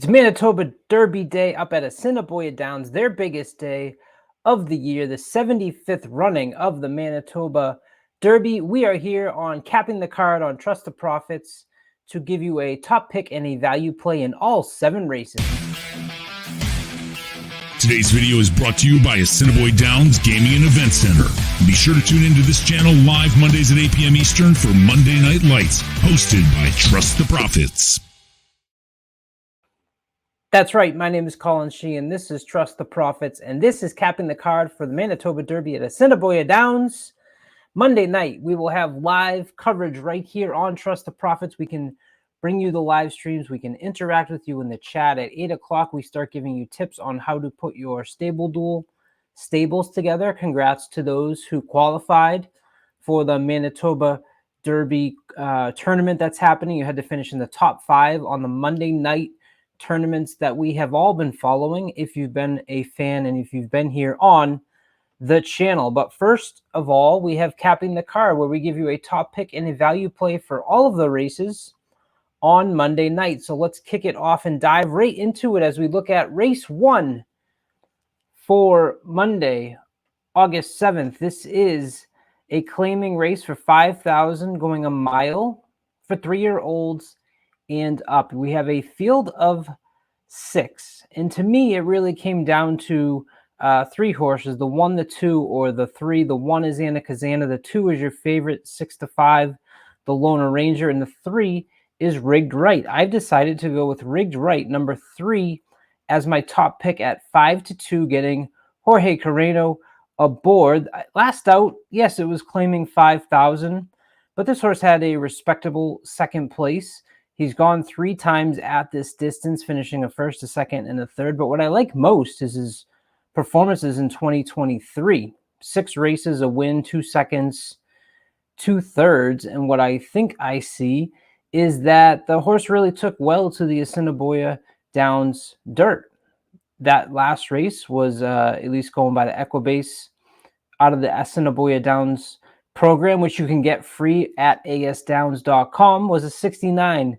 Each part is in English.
It's Manitoba Derby Day up at Assiniboia Downs, their biggest day of the year, the 75th running of the Manitoba Derby. We are here on Capping the Card on Trust the Profits to give you a top pick and a value play in all 7 races. Today's video is brought to you by Assiniboia Downs Gaming and Event Center. Be sure to tune into this channel live Mondays at 8 p.m. Eastern for Monday Night Lights, hosted by Trust the Profits. That's right. My name is Colin and this is Trust the Profits, and this is Capping the Card for the Manitoba Derby at Assiniboia Downs. Monday night, we will have live coverage right here on Trust the Profits. We can bring you the live streams. We can interact with you in the chat. At 8 o'clock, we start giving you tips on how to put your StableDuel stables together. Congrats to those who qualified for the Manitoba Derby tournament that's happening. You had to finish in the top 5 on the Monday night tournaments that we have all been following if you've been a fan and if you've been here on the channel. But first of all, we have Capping the Card, where we give you a top pick and a value play for all of the races on Monday night. So let's kick it off and dive right into it as we look at race 1 for Monday, August 7th. This is a claiming race for $5,000 going a mile for 3-year-olds and up. We have a field of 6, and to me it really came down to 3 horses, the 1, the 2, or the 3. The 1 is Anna Kazana, the 2 is your favorite 6-5, the Loner Ranger, and the 3 is Rigged Right. I've decided to go with Rigged Right, number 3, as my top pick at 5-2, getting Jorge Carreno aboard. Last out, yes, it was claiming $5,000, but this horse had a respectable second place. He's gone 3 times at this distance, finishing a first, a second, and a third. But what I like most is his performances in 2023. 6 races, a win, 2 seconds, 2 thirds. And what I think I see is that the horse really took well to the Assiniboia Downs dirt. That last race was, at least going by the Equibase, out of the Assiniboia Downs program, which you can get free at asdowns.com, was a 69.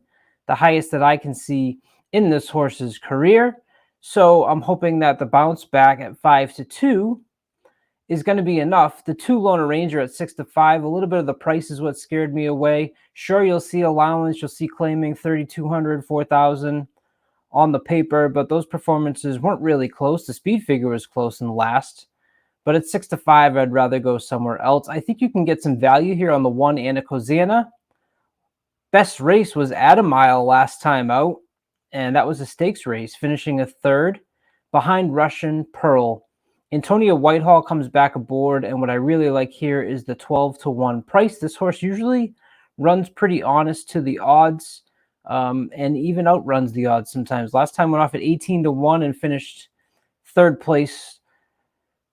The highest that I can see in this horse's career. So I'm hoping that the bounce back at 5-2 is going to be enough. The 2 Loner Ranger at 6-5, a little bit of the price is what scared me away. Sure, you'll see allowance, you'll see claiming 3,200, 4,000 on the paper, but those performances weren't really close. The speed figure was close in the last, but at 6-5, I'd rather go somewhere else. I think you can get some value here on the 1, Anna Kazana. Best race was at a mile last time out, and that was a stakes race, finishing a 3rd behind Russian Pearl. Antonia Whitehall comes back aboard, and what I really like here is the 12-1 price. This horse usually runs pretty honest to the odds, and even outruns the odds sometimes. Last time went off at 18-1 and finished 3rd place,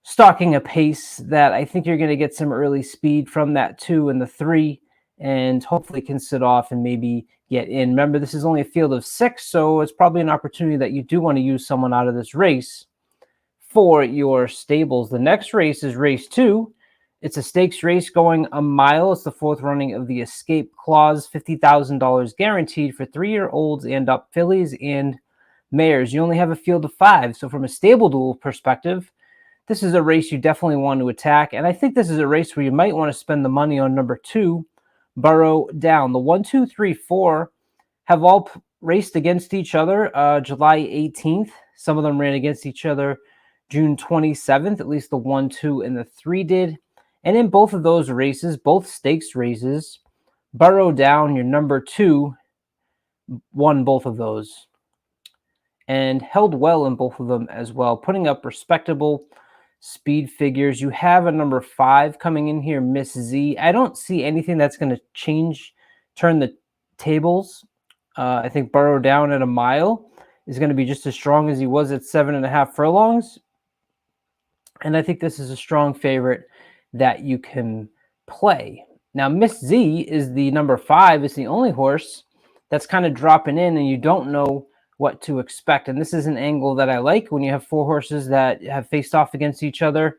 stalking a pace that I think you're going to get some early speed from that 2 and the 3. And hopefully can sit off and maybe get in. Remember, this is only a field of 6, so it's probably an opportunity that you do want to use someone out of this race for your stables. The next race is race 2. It's a stakes race going a mile. It's the 4th running of the Escape Clause, $50,000 guaranteed for 3-year-olds and up, fillies and mares. You only have a field of 5, so from a StableDuel perspective, this is a race you definitely want to attack, and I think this is a race where you might want to spend the money on number 2, Burrow Down. The 1, 2, 3, 4 have all raced against each other July 18th. Some of them ran against each other June 27th, at least the 1, 2, and the 3 did. And in both of those races, both stakes races, Burrow Down, your number 2, won both of those and held well in both of them as well, putting up respectable speed figures. You have a number 5 coming in here, Miss Z. I don't see anything that's going to turn the tables. I think Burrow Down at a mile is going to be just as strong as he was at 7.5 furlongs. And I think this is a strong favorite that you can play. Now, Miss Z is the number 5. It's the only horse that's kind of dropping in and you don't know what to expect. And this is an angle that I like when you have 4 horses that have faced off against each other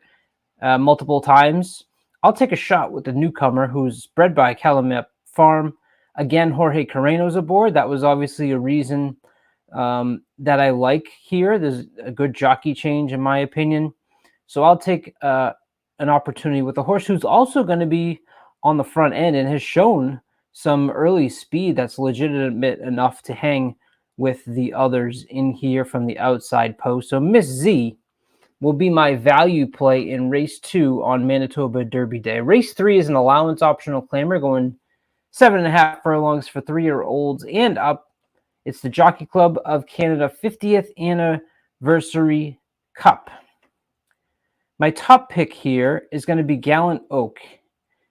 multiple times. I'll take a shot with the newcomer who's bred by Calumet Farm. Again, Jorge Carreno's aboard. That was obviously a reason that I like here. There's a good jockey change, in my opinion. So I'll take an opportunity with a horse who's also going to be on the front end and has shown some early speed that's legitimate enough to hang with the others in here from the outside post. So Miss Z will be my value play in race 2 on Manitoba Derby Day. Race 3 is an allowance optional claimer going 7.5 furlongs for 3-year-olds and up. It's the Jockey Club of Canada 50th Anniversary Cup. My top pick here is going to be Gallant Oak.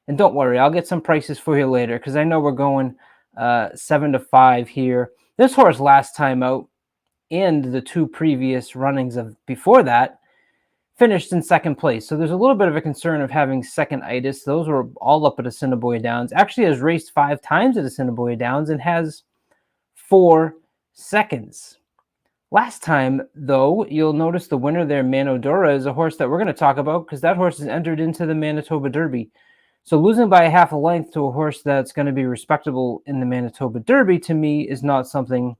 And don't worry, I'll get some prices for you later because I know we're going 7-5 here. This horse last time out and the 2 previous runnings of before that finished in second place. So there's a little bit of a concern of having second-itis. Those were all up at Assiniboia Downs. Actually has raced 5 times at Assiniboia Downs and has 4 seconds. Last time, though, you'll notice the winner there, MANITOBA, is a horse that we're going to talk about because that horse has entered into the Manitoba Derby. So losing by a half a length to a horse that's going to be respectable in the Manitoba Derby, to me, is not something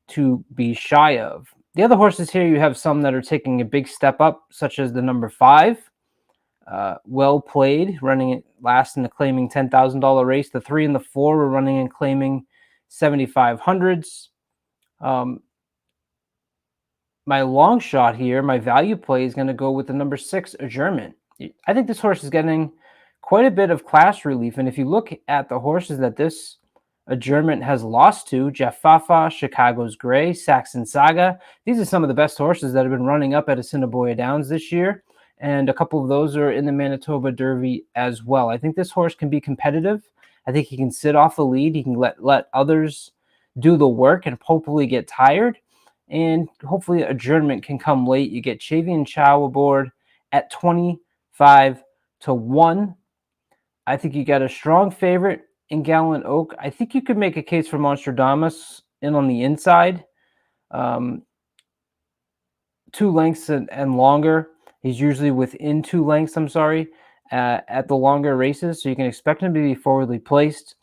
to be shy of. The other horses here, you have some that are taking a big step up, such as the number 5. Well played, running it last in the claiming $10,000 race. The 3 and the 4 were running and claiming 7,500s. My long shot here, my value play is going to go with the number 6, Adjournment. I think this horse is getting quite a bit of class relief. And if you look at the horses that this Adjournment has lost to, Jeff Fafa, Chicago's Gray, Saxon Saga, these are some of the best horses that have been running up at Assiniboia Downs this year. And a couple of those are in the Manitoba Derby as well. I think this horse can be competitive. I think he can sit off the lead. He can let others do the work and hopefully get tired. And hopefully Adjournment can come late. You get Chavian Chow aboard at 25-1. I think you got a strong favorite in Gallant Oak. I think you could make a case for Monstradamus in on the inside. 2 lengths and longer. He's usually within 2 lengths, at the longer races. So you can expect him to be forwardly placed.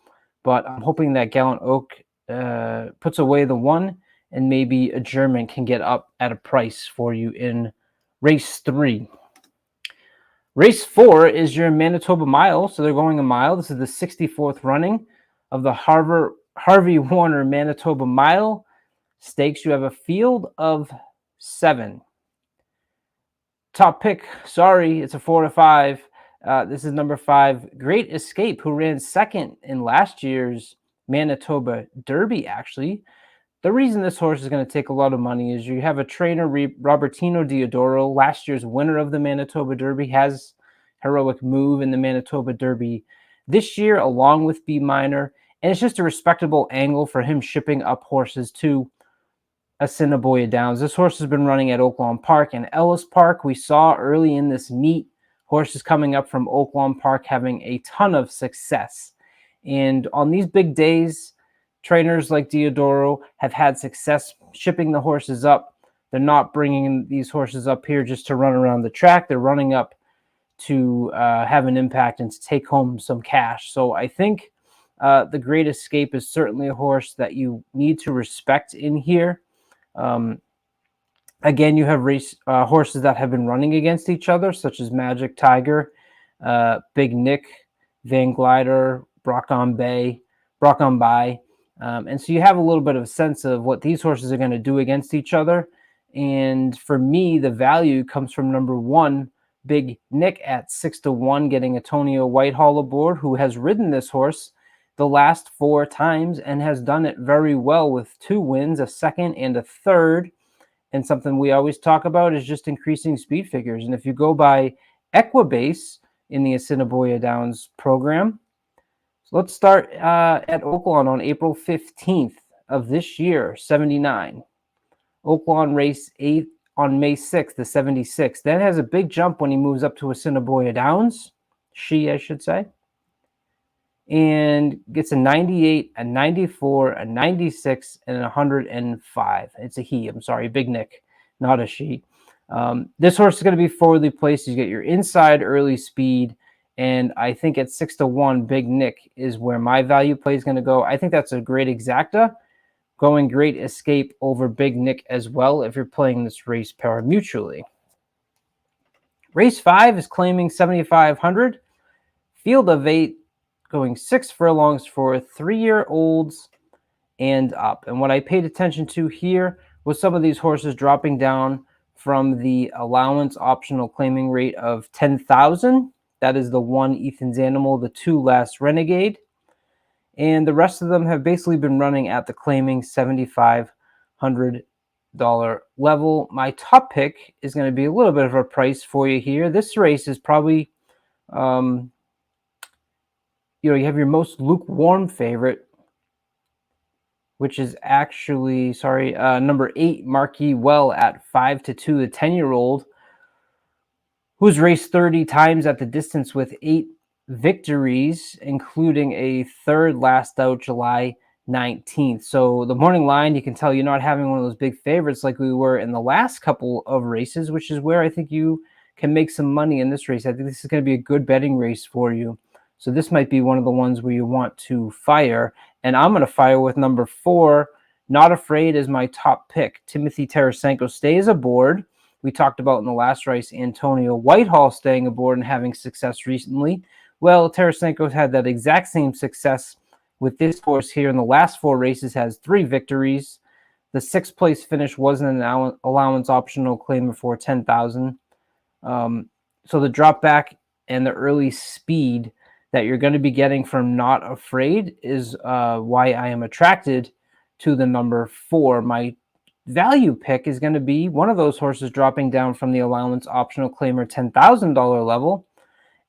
But I'm hoping that Gallant Oak puts away the 1. And maybe Adjournment can get up at a price for you in race 3. Race 4 is your Manitoba Mile. So they're going a mile. This is the 64th running of the Harvey Warner Manitoba Mile Stakes. You have a field of 7. Top pick, sorry, it's a 4-5. This is number 5, Great Escape, who ran second in last year's Manitoba Derby, actually. The reason this horse is going to take a lot of money is you have a trainer, Robertino Diodoro, last year's winner of the Manitoba Derby, has heroic move in the Manitoba Derby this year, along with B Minor, and it's just a respectable angle for him shipping up horses to Assiniboia Downs. This horse has been running at Oaklawn Park and Ellis Park. We saw early in this meet horses coming up from Oaklawn Park having a ton of success. And on these big days, trainers like Diodoro have had success shipping the horses up. They're not bringing these horses up here just to run around the track. They're running up to have an impact and to take home some cash. So I think the Great Escape is certainly a horse that you need to respect in here. Again, you have horses that have been running against each other, such as Magic Tiger, Big Nick, Van Glider, Brock on Bay. And so you have a little bit of a sense of what these horses are going to do against each other. And for me, the value comes from number 1, Big Nick, at 6-1, getting Antonio Whitehall aboard, who has ridden this horse the last 4 times and has done it very well with 2 wins, a second and a third. And something we always talk about is just increasing speed figures. And if you go by Equibase in the Assiniboia Downs program, so let's start at Oaklawn on April 15th of this year, 79. Oaklawn race 8 on May 6th, the 76. Then has a big jump when he moves up to Assiniboia Downs, I should say, and gets a 98, a 94, a 96, and a 105. It's a he, Big Nick, not a she. This horse is going to be forwardly placed. You get your inside early speed. And I think at 6-1, Big Nick is where my value play is going to go. I think that's a great exacta. going Great Escape over Big Nick as well if you're playing this race pari-mutually. Race 5 is claiming 7,500. Field of 8 going 6 furlongs for 3-year-olds and up. And what I paid attention to here was some of these horses dropping down from the allowance optional claiming rate of 10,000. That is the 1 Ethan's Animal, the 2 Last Renegade. And the rest of them have basically been running at the claiming $7,500 level. My top pick is going to be a little bit of a price for you here. This race is probably, you have your most lukewarm favorite, which is actually, number 8, Marquis Well at 5-2, the 10-year-old, who's raced 30 times at the distance with 8 victories, including a third last out July 19th. So the morning line, you can tell you're not having one of those big favorites like we were in the last couple of races, which is where I think you can make some money in this race. I think this is going to be a good betting race for you. So this might be one of the ones where you want to fire. And I'm going to fire with number 4, Not Afraid, as my top pick. Timothy Tarasenko stays aboard. We talked about in the last race Antonio Whitehall staying aboard and having success recently. Well, Tarasenko had that exact same success with this horse here in the last 4 races, has 3 victories. The 6th place finish wasn't an allowance optional claim for 10,000. So the drop back and the early speed that you're going to be getting from Not Afraid is why I am attracted to the number 4. My value pick is going to be one of those horses dropping down from the allowance optional claimer $10,000 level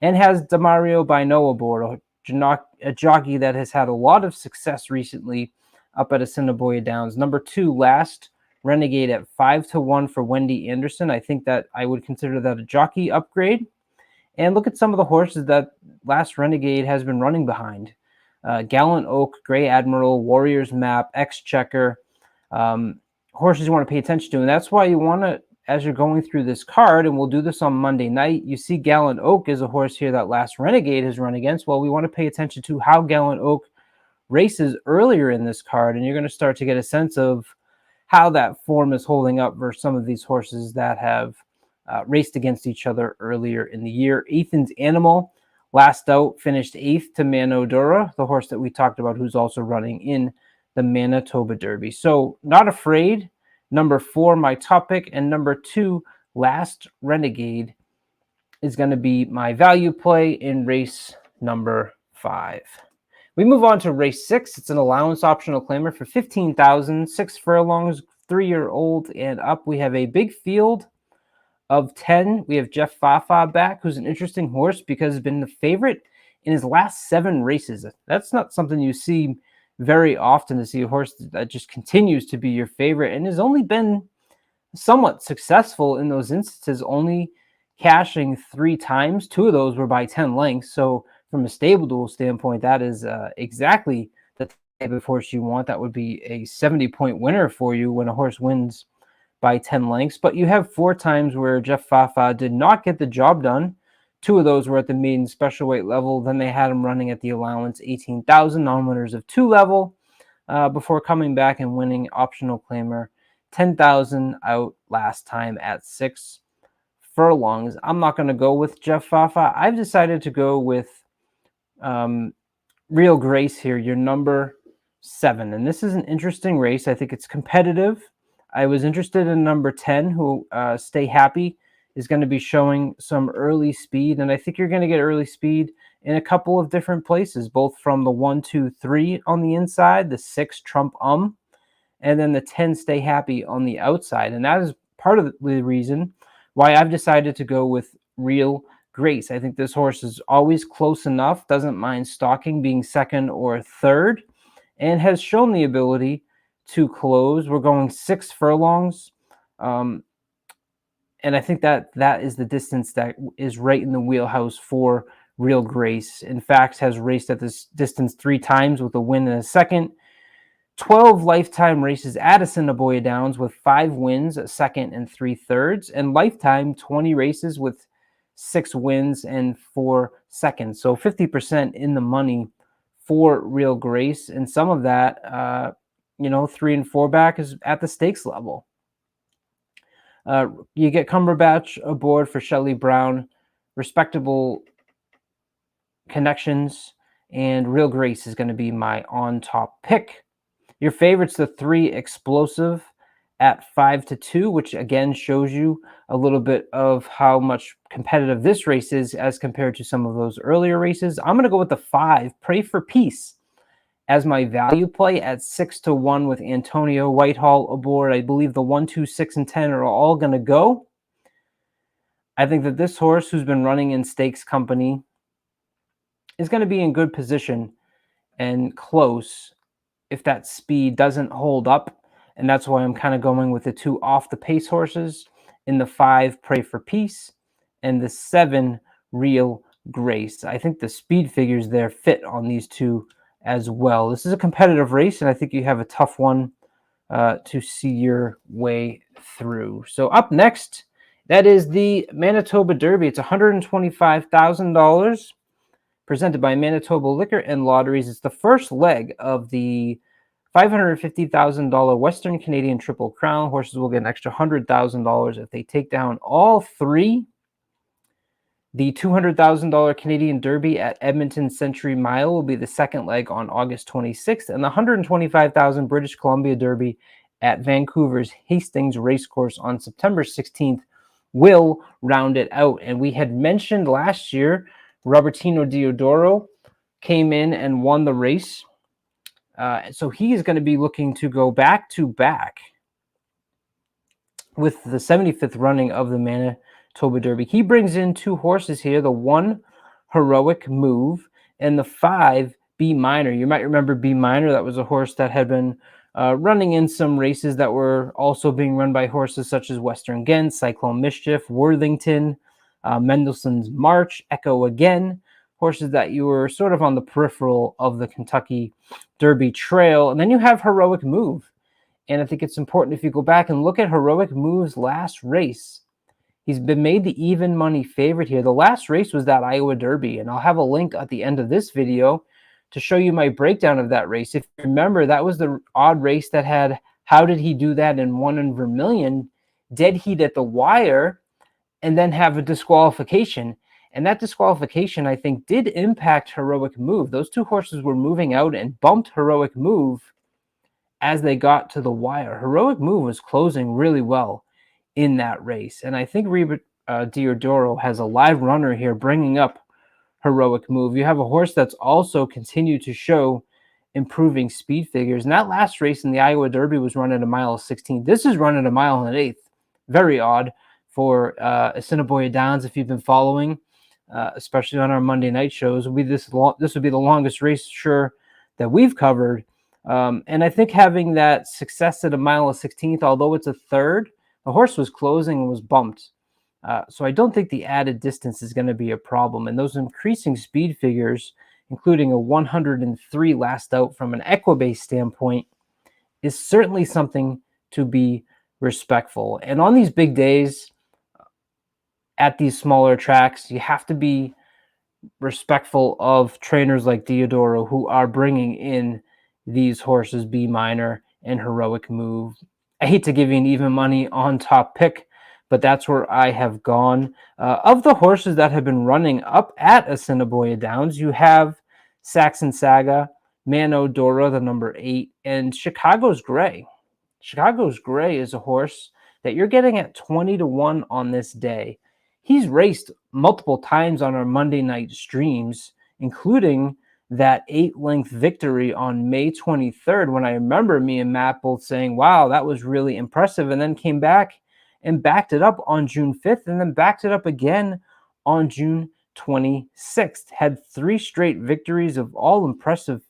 and has Demario Bino aboard, a jockey that has had a lot of success recently up at Assiniboia Downs. Number 2, Last Renegade at 5-1 for Wendy Anderson. I think that I would consider that a jockey upgrade. And look at some of the horses that Last Renegade has been running behind. Gallant Oak, Grey Admiral, Warriors Map, Exchequer, horses you want to pay attention to. And that's why you want to, as you're going through this card, and we'll do this on Monday night, you see Gallant Oak is a horse here that Last Renegade has run against. Well, we want to pay attention to how Gallant Oak races earlier in this card, and you're going to start to get a sense of how that form is holding up versus some of these horses that have raced against each other earlier in the year. Ethan's Animal, last out, finished 8th to Manodora, the horse that we talked about who's also running in the Manitoba Derby. So Not Afraid, number 4, my top pick, and number 2, Last Renegade, is going to be my value play in race number 5. We move on to race 6. It's an allowance optional claimer for 15,000, 6 furlongs, 3-year-old and up. We have a big field of 10. We have Jeff Fafa back, who's an interesting horse because he's been the favorite in his last 7 races. That's not something you see very often, to see a horse that just continues to be your favorite and has only been somewhat successful in those instances, only cashing 3 times. 2 of those were by 10 lengths. So from a StableDuel standpoint, that is exactly the type of horse you want. That would be a 70-point winner for you when a horse wins by 10 lengths. But you have 4 times where Jeff Fafa did not get the job done. 2 of those were at the maiden special weight level. Then they had him running at the allowance 18,000, non-winners of 2 level, before coming back and winning optional claimer 10,000 out last time at 6 furlongs. I'm not going to go with Jeff Fafa. I've decided to go with Real Grace here, your number 7. And this is an interesting race. I think it's competitive. I was interested in number 10, who Stay Happy is going to be showing some early speed. And I think you're going to get early speed in a couple of different places, both from the 1, 2, 3 on the inside, the 6 Trump and then the 10 Stay Happy on the outside. And that is part of the reason why I've decided to go with Real Grace. I think this horse is always close enough, doesn't mind stalking, being 2nd or 3rd, and has shown the ability to close. We're going 6 furlongs. And I think that is the distance that is right in the wheelhouse for Real Grace. In fact, has raced at this distance 3 times with a win and a second. 12 lifetime races at Assiniboia Downs with 5 wins, a second and 3/3, and lifetime 20 races with 6 wins and 4 seconds. So 50% in the money for Real Grace, and some of that 3 and 4 back is at the stakes level. You get Cumberbatch aboard for Shelley Brown, respectable connections, and Real Grace is going to be my on-top pick. Your favorite's the 3 Explosive at 5-2, which again shows you a little bit of how much competitive this race is as compared to some of those earlier races. I'm going to go with the 5 Pray for Peace as my value play at 6-1 with Antonio Whitehall aboard. I believe the 1, 2, 6, and 10 are all going to go. I think that this horse, who's been running in stakes company, is going to be in good position and close if that speed doesn't hold up. And that's why I'm kind of going with the 2 off the pace horses in the 5 Pray for Peace and the 7 Real Grace. I think the speed figures there fit on these 2 as well. This is a competitive race, and I think you have a tough one to see your way through. So up next, that is the Manitoba Derby. It's $125,000 presented by Manitoba Liquor and Lotteries. It's the first leg of the $550,000 Western Canadian Triple Crown. Horses will get an extra $100,000 if they take down all 3. The $200,000 Canadian Derby at Edmonton Century Mile will be the second leg on August 26th, and the $125,000 British Columbia Derby at Vancouver's Hastings Racecourse on September 16th will round it out. And we had mentioned last year, Robertino Diodoro came in and won the race. So he is going to be looking to go back-to-back with the 75th running of the Manitoba Derby. He brings in 2 horses here, the 1 Heroic Move and the 5 B Minor. You might remember B Minor. That was a horse that had been running in some races that were also being run by horses such as Western Ghent, Cyclone Mischief, Worthington, Mendelssohn's March, Echo Again, horses that you were sort of on the peripheral of the Kentucky Derby trail. And then you have Heroic Move. And I think it's important if you go back and look at Heroic Move's last race. He's been made the even money favorite here. The last race was that Iowa Derby, and I'll have a link at the end of this video to show you my breakdown of that race. If you remember, that was the odd race that had How Did He Do That in 1 in Vermilion, dead heat at the wire, and then have a disqualification. And that disqualification, I think, did impact Heroic Move. Those 2 horses were moving out and bumped Heroic Move as they got to the wire. Heroic Move was closing really well in that race. And I think Diodoro has a live runner here bringing up Heroic Move. You have a horse that's also continued to show improving speed figures. And that last race in the Iowa Derby was run at 1:16. This is run at 1:08. Very odd for Assiniboia Downs. If you've been following, especially on our Monday night shows, this would be the longest race, sure, that we've covered. And I think having that success at 1:16, although it's a third, the horse was closing and was bumped. So I don't think the added distance is going to be a problem. And those increasing speed figures, including a 103 last out from an Equibase standpoint, is certainly something to be respectful. And on these big days, at these smaller tracks, you have to be respectful of trainers like Diodoro, who are bringing in these horses, B Minor and Heroic Move. I hate to give you an even money on top pick, but that's where I have gone. Of the horses that have been running up at Assiniboia Downs, you have Saxon Saga, Manodora, the number 8, and Chicago's Gray. Chicago's Gray is a horse that you're getting at 20-1 on this day. He's raced multiple times on our Monday night streams, including that 8-length victory on May 23rd, when I remember me and Matt both saying, wow, that was really impressive, and then came back and backed it up on June 5th, and then backed it up again on June 26th. Had 3 straight victories of all impressive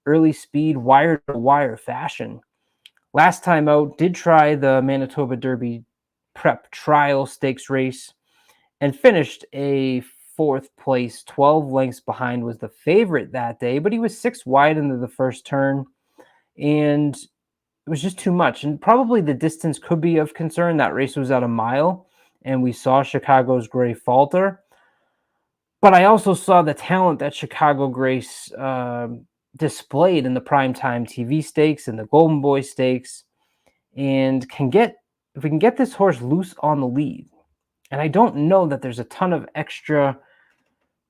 early speed, wire-to-wire fashion. Last time out, did try the Manitoba Derby Prep Trial Stakes race and finished a 4th place, 12 lengths behind, was the favorite that day, but he was 6 wide into the first turn, and it was just too much. And probably the distance could be of concern. That race was at 1 mile, and we saw Chicago's Gray falter. But I also saw the talent that Chicago Grace displayed in the primetime TV stakes and the Golden Boy stakes, and if we can get this horse loose on the lead. And I don't know that there's a ton of extra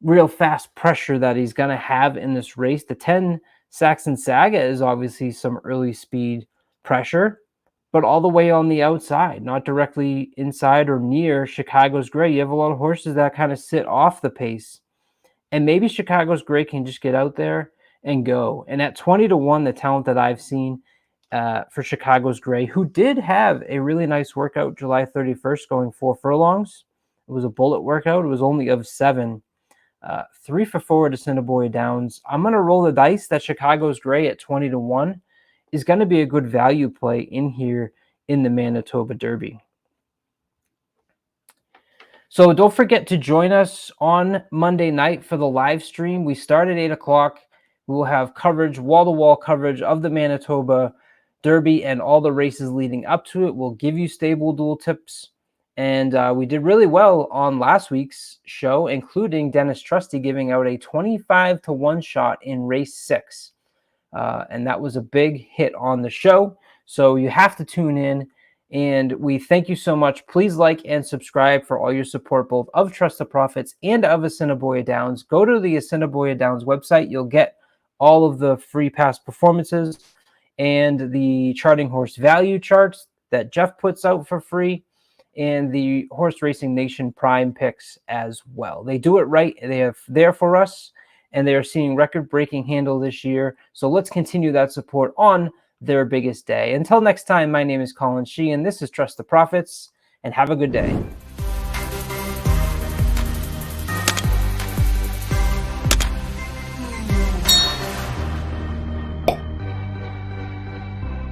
real fast pressure that he's going to have in this race. The 10 Saxon Saga is obviously some early speed pressure, but all the way on the outside, not directly inside or near Chicago's Gray. You have a lot of horses that kind of sit off the pace. And maybe Chicago's Gray can just get out there and go. And at 20-1, the talent that I've seen for Chicago's Gray, who did have a really nice workout July 31st going 4 furlongs. It was a bullet workout. It was only of 7. 3 for 4 at Assiniboia Downs. I'm going to roll the dice that Chicago's Gray at 20-1 is going to be a good value play in here in the Manitoba Derby. So don't forget to join us on Monday night for the live stream. We start at 8 o'clock. We will have coverage, wall-to-wall coverage of the Manitoba Derby and all the races leading up to it. We'll give you StableDuel tips. And we did really well on last week's show, including Dennis Trusty giving out a 25-1 shot in race 6. And that was a big hit on the show. So you have to tune in. And we thank you so much. Please like and subscribe for all your support, both of Trust the Profits and of Assiniboia Downs. Go to the Assiniboia Downs website. You'll get all of the free past performances and the charting horse value charts that Jeff puts out for free, and the Horse Racing Nation Prime picks as well. They do it right. They are there for us, and they are seeing record-breaking handle this year. So let's continue that support on their biggest day. Until next time, my name is Colin Sheehan. This is Trust the Profits, and have a good day.